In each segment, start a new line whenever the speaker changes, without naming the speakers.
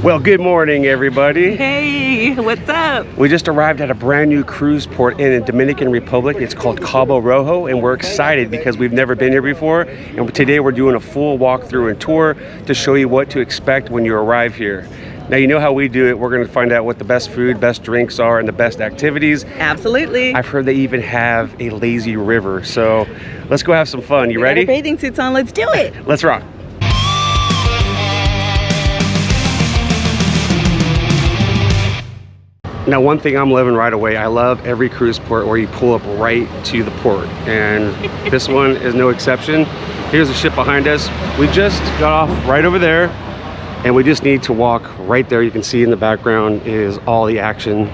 Well, good morning, everybody.
Hey, what's up?
We just arrived at a brand new cruise port in the Dominican Republic. It's called Cabo Rojo, and we're excited because we've never been here before. And today we're doing a full walkthrough and tour to show you what to expect when you arrive here. Now, you know how we do it. We're going to find out what the best food, best drinks are, and the best activities.
Absolutely.
I've heard they even have a lazy river. So let's go have some fun. You ready?
Got our bathing suits on. Let's do it.
Let's rock. Now, one thing I'm loving right away, I love every cruise port where you pull up right to the port, and this one is no exception. Here's the ship behind us. We just got off right over there, and we just need to walk right there. You can see in the background is all the action.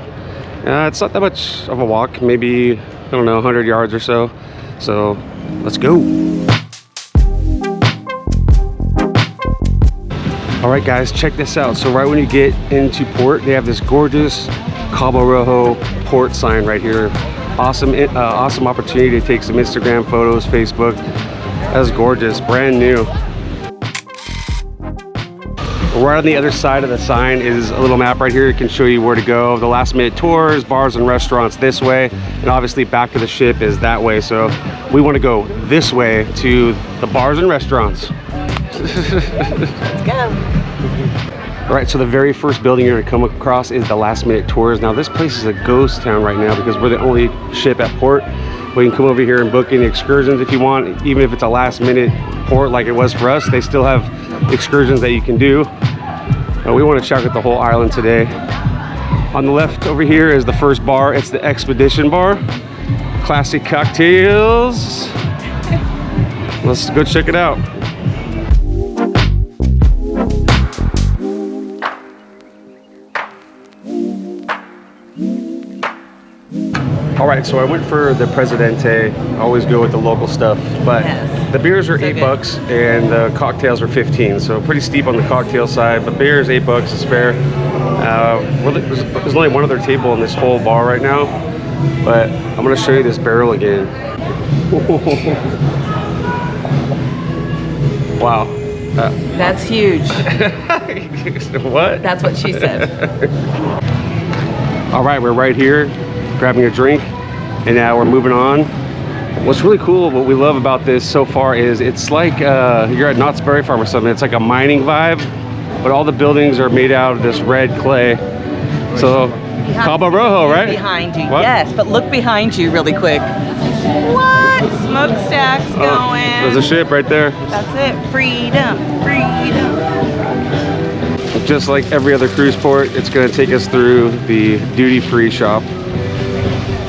It's not that much of a walk, maybe, I don't know, 100 yards or so. So let's go. All right, guys, check this out. So right when you get into port, they have this gorgeous Cabo Rojo Port sign right here. Awesome opportunity to take some Instagram photos, Facebook. That's gorgeous, brand new. Right on the other side of the sign is a little map right here. It can show you where to go. The last minute tours, bars and restaurants this way, and obviously back to the ship is that way. So we want to go this way to the bars and restaurants.
Let's go.
All right, so the very first building you're gonna come across is the last minute tours. Now this place is a ghost town right now because we're the only ship at port. We can come over here and book any excursions if you want, even if it's a last minute port like it was for us. They still have excursions that you can do. We want to check out the whole island today. On the left over here is the first bar. It's the Expedition Bar. Classic cocktails. Let's go check it out. All right, so I went for the Presidente. I always go with the local stuff, but
yes,
the beers are
so
$8 and the cocktails are 15. So pretty steep on the cocktail side, but beer is $8, it's fair. There's only one other table in this whole bar right now, but I'm gonna show you this barrel again. Wow.
That's huge.
What?
That's what she said.
All right, we're right here grabbing a drink, and now we're moving on. What's really cool, what we love about this so far is it's like you're at Knott's Berry Farm or something. It's like a mining vibe, but all the buildings are made out of this red clay. So Cabo Rojo, right?
Behind you,
what?
yes, but look behind you really quick. What? Smokestacks going.
There's a ship right there.
That's it, freedom, freedom.
Just like every other cruise port, it's gonna take us through the duty-free shop.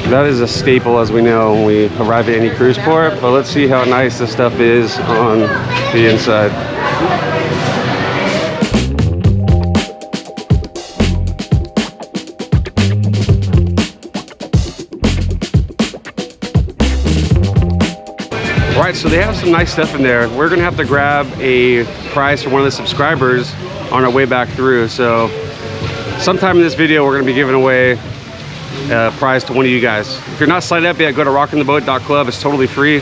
That is a staple, as we know, when we arrive at any cruise port, but let's see how nice this stuff is on the inside. All right, so they have some nice stuff in there. We're gonna have to grab a prize for one of the subscribers on our way back through. So sometime in this video, we're gonna be giving away a prize to one of you guys. If you're not signed up yet, go to rockintheboat.club. It's totally free.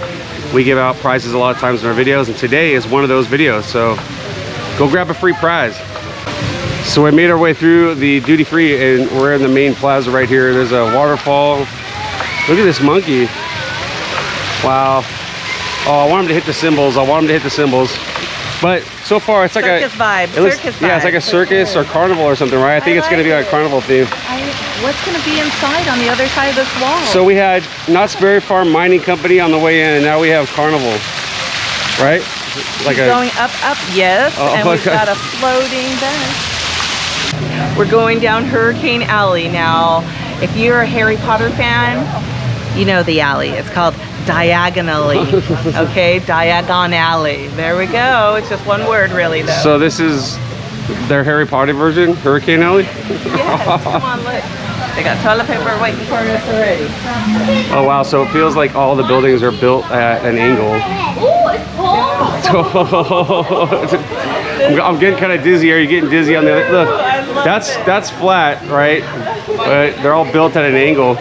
We give out prizes a lot of times in our videos, and today is one of those videos. So go grab a free prize. So we made our way through the duty free, and we're in the main plaza right here. There's a waterfall. Look at this monkey. Wow. Oh, I want him to hit the cymbals. But so far, it's like
circus vibe.
Yeah, it's like a circus or carnival or something, right? I think it's going to be like a carnival theme.
What's going to be inside on the other side of this wall?
So we had Knott's Berry Farm Mining Company on the way in, and now we have Carnival, right? Like
going up, yes, and we've got a floating bench. We're going down Hurricane Alley now. If you're a Harry Potter fan, you know the alley. It's called Diagonally. Okay, Diagon Alley. There we go. It's just one word, really, though.
So this is their Harry Potter version, Hurricane Alley?
Yes, come on, look. They got toilet paper waiting for us already.
Oh, wow, so it feels like all the buildings are built at an angle. I'm getting kind of dizzy. Are you getting dizzy on the other? Look, that's flat, right? But they're all built at an angle.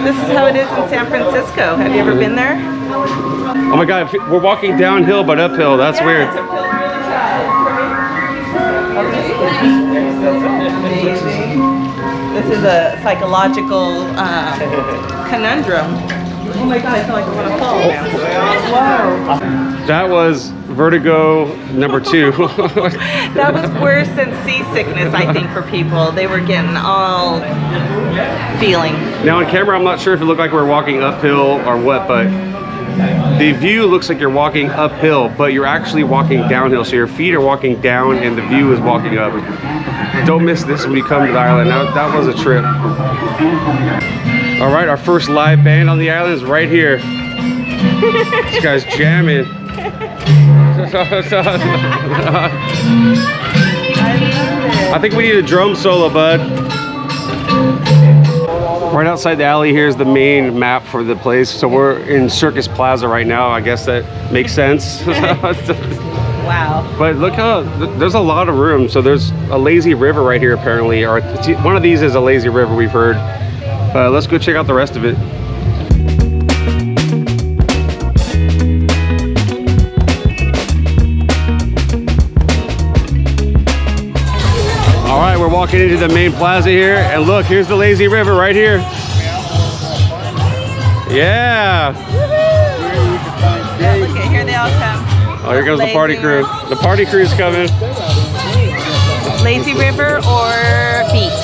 This is how it is in San Francisco. Have you ever been there?
Oh my God, we're walking downhill but uphill. That's weird.
It's uphill really fast. This is a psychological conundrum. Oh my God, I feel like I want to fall now. Whoa.
That was vertigo number 2.
That was worse than seasickness, I think, for people. They were getting all feeling.
Now on camera, I'm not sure if it looked like we were walking uphill or what, but the view looks like you're walking uphill, but you're actually walking downhill. So your feet are walking down and the view is walking up. Don't miss this when you come to the island. That was a trip. All right, our first live band on the island is right here. This guy's jamming. I think we need a drum solo, bud. Right outside the alley here is the main map for the place. So we're in Circus Plaza right now. I guess that makes sense.
Wow.
But look how, there's a lot of room. So there's a lazy river right here apparently. Or one of these is a lazy river, we've heard. Let's go check out the rest of it. All right, we're walking into the main plaza here, and look, here's the lazy river right here. Yeah.
Look at here, they all come.
Oh, here goes the party crew. The party crew's coming.
Lazy river or beach?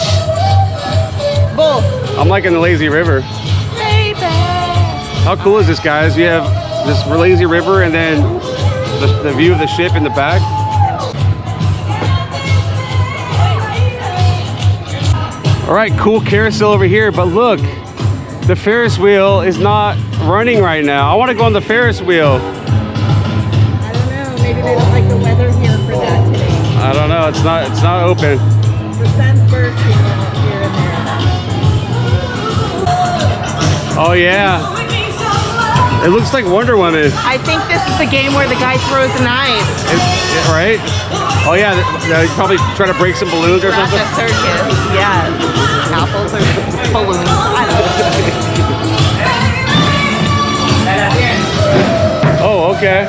Both.
I'm liking the lazy river.
Baby.
How cool is this, guys? You have this lazy river and then the view of the ship in the back. All right, cool carousel over here, but look, the Ferris wheel is not running right now. I want to go on the Ferris wheel.
I don't know, maybe they don't like the weather here for that today.
I don't know, it's not open.
The sun's bursting here and there.
Oh yeah. It looks like Wonder Woman.
I think this is the game where the guy throws a knife.
Right? Oh yeah, he's probably trying to break some balloons or
Not
something.
the circus, yeah. Apples or balloons, I don't know.
Oh, okay.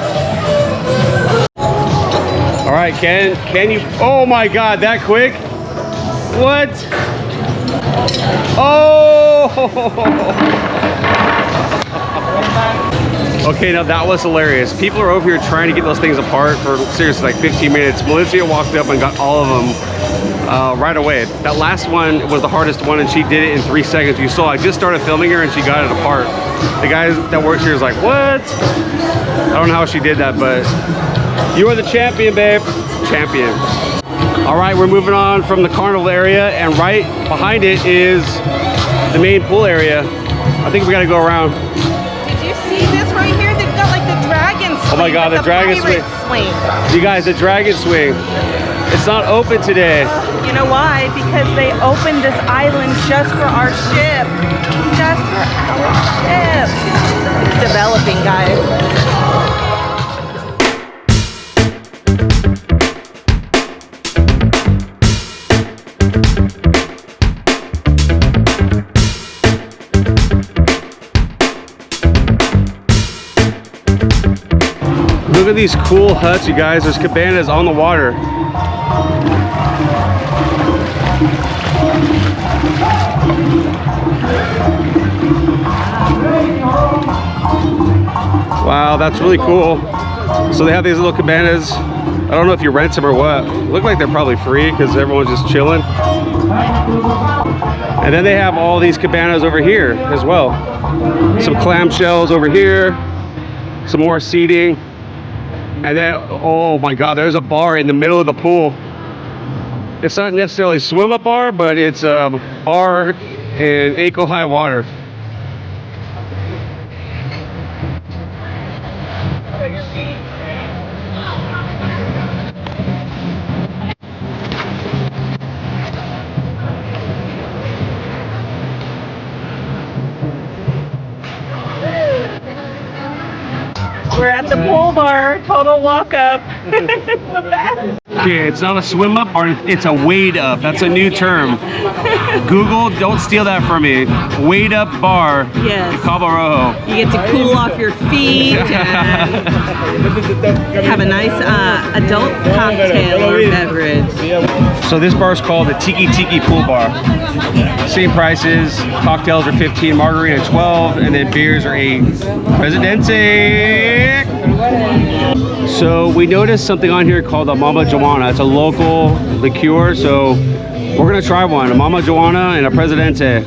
All right, can you? Oh my God, that quick? What? Oh! Okay, now that was hilarious. People are over here trying to get those things apart for seriously like 15 minutes. Melissa walked up and got all of them right away. That last one was the hardest one and she did it in 3 seconds. You saw I just started filming her and she got it apart. The guy that works here is like, what? I don't know how she did that, but you are the champion, babe. Champion. All right, we're moving on from the carnival area and right behind it is the main pool area. I think we gotta go around.
Did you see this right here? They've got like the dragon swing.
Oh my God, the dragon swing. You guys, the dragon swing. It's not open today.
You know why? Because they opened this island just for our ship. Just for our ship. It's developing, guys.
Look at these cool huts, you guys. There's cabanas on the water. Wow, that's really cool. So they have these little cabanas. I don't know if you rent them or what. Look like they're probably free because everyone's just chilling. And then they have all these cabanas over here as well. Some clamshells over here. Some more seating. And then, oh my God, there's a bar in the middle of the pool. It's not necessarily a swim-up bar, but it's a bar in ankle-high water.
We're We're at the pool bar. Total walk up.
Okay, it's not a swim up, or it's a wade up. That's a new term. Google, don't steal that from me. Wade up bar.
Yes.
In Cabo Rojo.
You get to cool off your feet and have a nice adult cocktail or beverage.
So this bar is called the Tiki pool bar. Same prices. Cocktails are 15, margarita 12, and then beers are 8. Presidente. So we noticed something on here called a Mama Joanna. It's a local liqueur, so we're gonna try one. A Mama Joanna and a Presidente.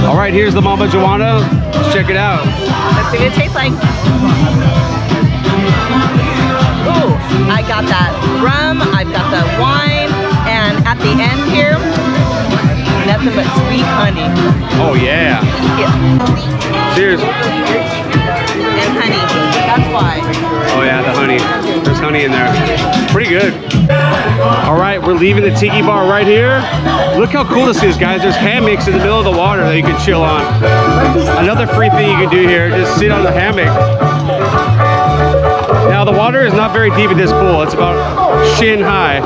All right, here's the Mama Joanna. Let's check it out.
Let's see what it tastes like. Ooh, I got that rum, I've got the wine, and at the end here, nothing but sweet honey.
Oh yeah. Cheers.
And honey, that's why.
Oh yeah, the honey. There's honey in there. Pretty good. All right, we're leaving the Tiki bar right here. Look how cool this is, guys. There's hammocks in the middle of the water that you can chill on. Another free thing you can do here, just sit on the hammock. Now the water is not very deep in this pool. It's about shin high.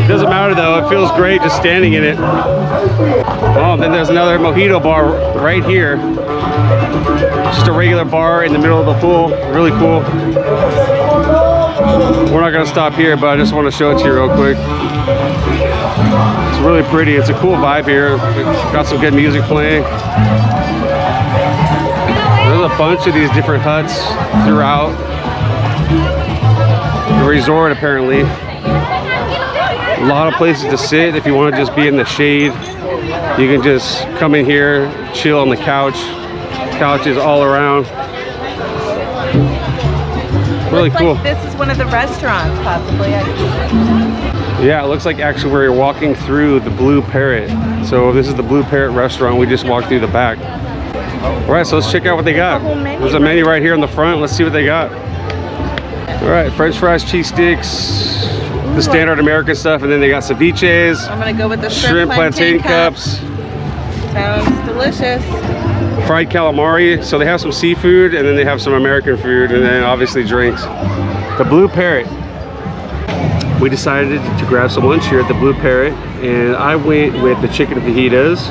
It doesn't matter though, it feels great just standing in it. Oh, then there's another mojito bar right here. Just a regular bar in the middle of the pool. Really cool. We're not gonna stop here, but I just want to show it to you real quick. It's really pretty. It's a cool vibe here. It's got some good music playing. There's a bunch of these different huts throughout the resort apparently. A lot of places to sit if you want to just be in the shade. You can just come in here, chill on the couch. Couches all around. Really
looks
cool.
Like this is one of the restaurants, possibly.
Yeah, it looks like actually we're walking through the Blue Parrot. So this is the Blue Parrot restaurant. We just walked through the back. All right, so let's check out what they got. There's a menu right here in the front. Let's see what they got. All right, French fries, cheese sticks, the standard American stuff, and then they got ceviches.
I'm gonna go with the
shrimp plantain cups.
Sounds delicious.
Fried calamari. So they have some seafood, and then they have some American food, and then obviously drinks. The Blue Parrot. We decided to grab some lunch here at the Blue Parrot, and I went with the chicken fajitas.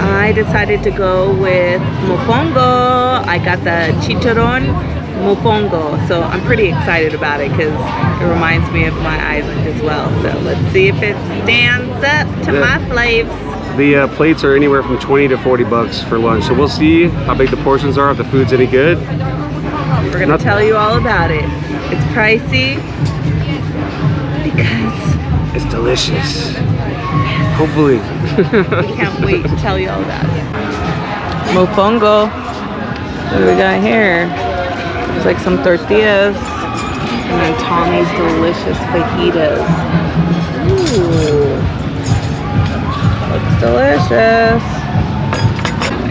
I decided to go with mofongo. I got the chicharron mofongo, so I'm pretty excited about it because it reminds me of my island as well. So let's see if it stands up to my flavors.
The plates are anywhere from 20 to 40 bucks for lunch, so we'll see how big the portions are, if the food's any good.
We're gonna tell you all about it. It's pricey because
it's delicious. Hopefully.
We can't wait to tell you all about it. Mofongo. What do we got here? Looks like some tortillas. And then Tommy's delicious fajitas. Ooh. Looks delicious.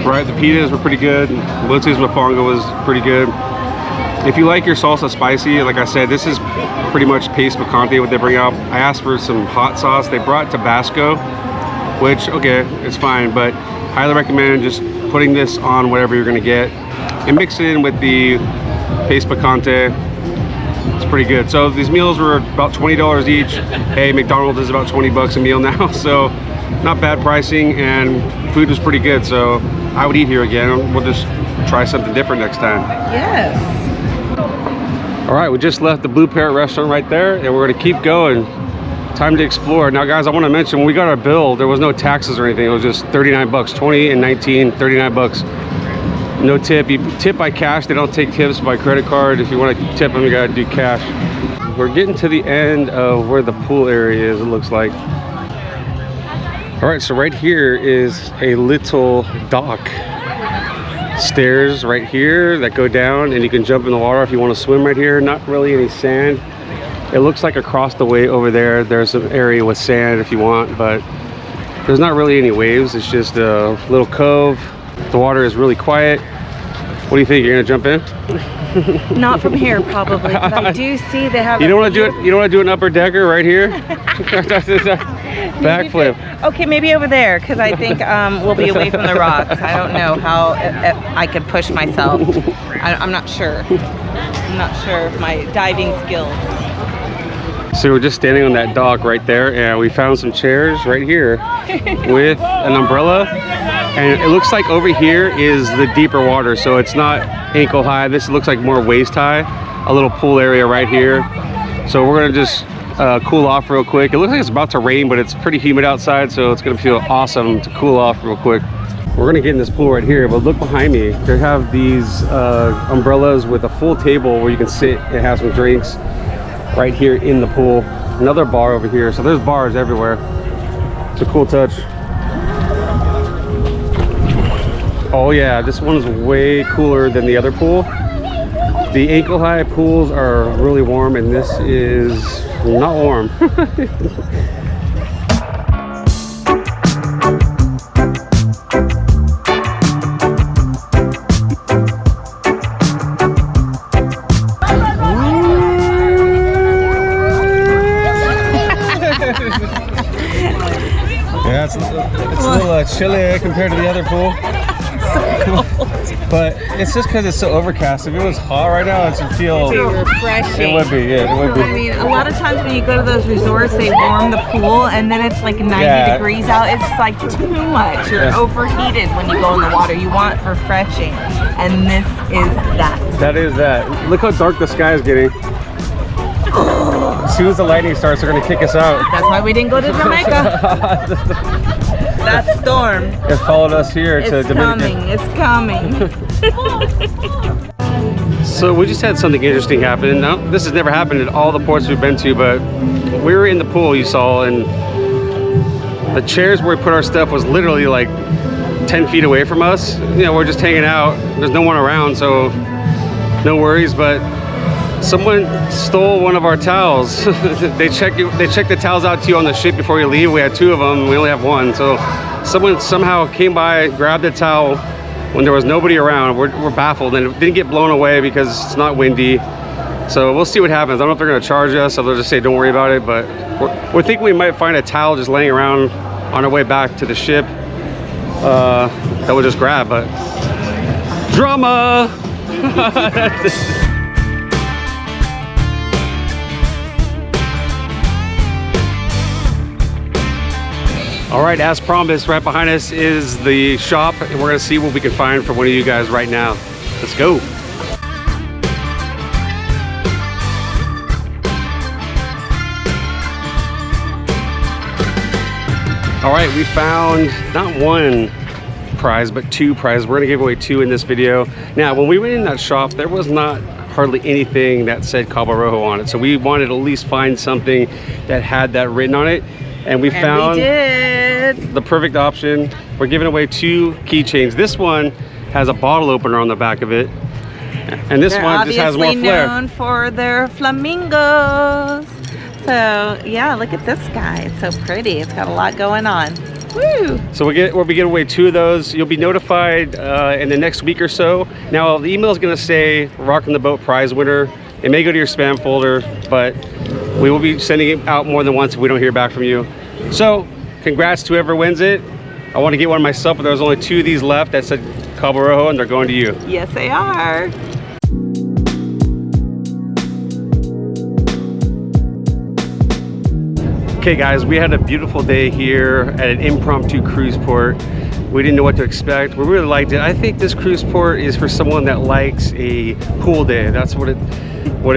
Right, the pitas were pretty good. Lutz's mofongo was pretty good. If you like your salsa spicy, like I said, this is pretty much paste picante what they bring out. I asked for some hot sauce. They brought Tabasco, which, okay, it's fine, but highly recommend just putting this on whatever you're gonna get and mix it in with the paste picante. It's pretty good. So these meals were about $20 each. Hey, McDonald's is about 20 bucks a meal now, so not bad pricing, and food was pretty good. So I would eat here again. We'll just try something different next time.
Yes.
All right, we just left the Blue Parrot restaurant right there, and we're gonna keep going. Time to explore. Now guys, I want to mention when we got our bill, there was no taxes or anything. It was just 39 bucks, 20 and 19, 39 bucks. No tip. You tip by cash. They don't take tips by credit card. If you want to tip them, you gotta do cash. We're getting to the end of where the pool area is, it looks like. All right, so right here is a little dock. Stairs right here that go down, and you can jump in the water if you want to swim right here. Not really any sand. It looks like across the way over there, there's an area with sand if you want, but there's not really any waves. It's just a little cove. The water is really quiet. What do you think? You're gonna jump in?
Not from here, probably. But I do see they have.
You don't want to do it. You don't want to do an upper decker right here. Backflip.
Okay, maybe over there, because I think we'll be away from the rocks. I don't know how I could push myself. I'm not sure. I'm not sure of my diving skills.
So we're just standing on that dock right there, and we found some chairs right here with an umbrella. And it looks like over here is the deeper water, so it's not ankle high. This looks like more waist high. A little pool area right here. So we're gonna just cool off real quick. It looks like it's about to rain, but it's pretty humid outside, so it's gonna feel awesome to cool off real quick. We're gonna get in this pool right here, but look behind me. They have these umbrellas with a full table where you can sit and have some drinks right here in the pool. Another bar over here, so there's bars everywhere. It's a cool touch. Oh yeah, this one's way cooler than the other pool. The ankle high pools are really warm, and this is not warm. Yeah, it's a little chilly compared to the other pool. But it's just because it's so overcast. If it was hot right now, it would feel
refreshing.
It would be, yeah, it would be.
I mean, a lot of times when you go to those resorts, they warm the pool, and then it's like 90 degrees out. It's like too much. You're overheated when you go in the water. You want refreshing, and this is that.
That is that. Look how dark the sky is getting. As soon as the lightning starts, they're gonna kick us out.
That's why we didn't go to Jamaica. That storm.
It followed us here to Dominican.
It's coming.
So we just had something interesting happen. Now, this has never happened at all the ports we've been to, but we were in the pool, you saw, and the chairs where we put our stuff was literally like 10 feet away from us. You know, we're just hanging out. There's no one around, so no worries, but someone stole one of our towels. They check the towels out to you on the ship before you leave. We had 2 of them. We only have 1. So someone somehow came by, grabbed the towel when there was nobody around. We're baffled, and it didn't get blown away because it's not windy. So we'll see what happens. I don't know if they're going to charge us or they'll just say don't worry about it. But we're thinking we might find a towel just laying around on our way back to the ship that we'll just grab. But drama. All right, as promised, right behind us is the shop, and we're gonna see what we can find for one of you guys right now. Let's go. All right, we found not 1 prize, but 2 prizes. We're gonna give away 2 in this video. Now, when we went in that shop, there was not hardly anything that said Cabo Rojo on it. So we wanted to at least find something that had that written on it. And we found the perfect option. We're giving away 2 keychains. This one has a bottle opener on the back of it, and this one just has more flair.
They're obviously known for their flamingos. So yeah, look at this guy. It's so pretty. It's got a lot going on. Woo!
So we'll be giving away 2 of those. You'll be notified in the next week or so. Now the email is going to say Rockin' the Boat prize winner. It may go to your spam folder, but we will be sending it out more than once if we don't hear back from you. So congrats to whoever wins it. I want to get one myself, but there's only 2 of these left that said Cabo Rojo, and they're going to you.
Yes, they are.
Okay guys, we had a beautiful day here at an impromptu cruise port. We didn't know what to expect. We really liked it. I think this cruise port is for someone that likes a pool day. That's what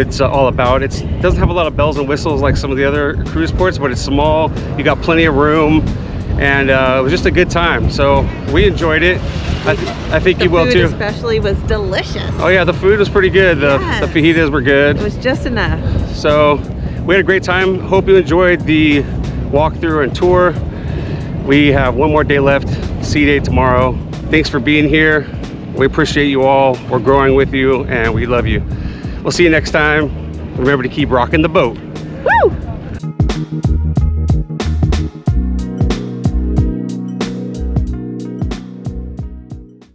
it's all about. It doesn't have a lot of bells and whistles like some of the other cruise ports, but it's small. You got plenty of room, and it was just a good time. So we enjoyed it. I think you will too.
The food especially was delicious.
Oh yeah, the food was pretty good. The fajitas were good.
It was just enough.
So we had a great time. Hope you enjoyed the walkthrough and tour. We have 1 more day left, sea day tomorrow. Thanks for being here. We appreciate you all. We're growing with you, and we love you. We'll see you next time. Remember to keep rocking the boat.
Woo!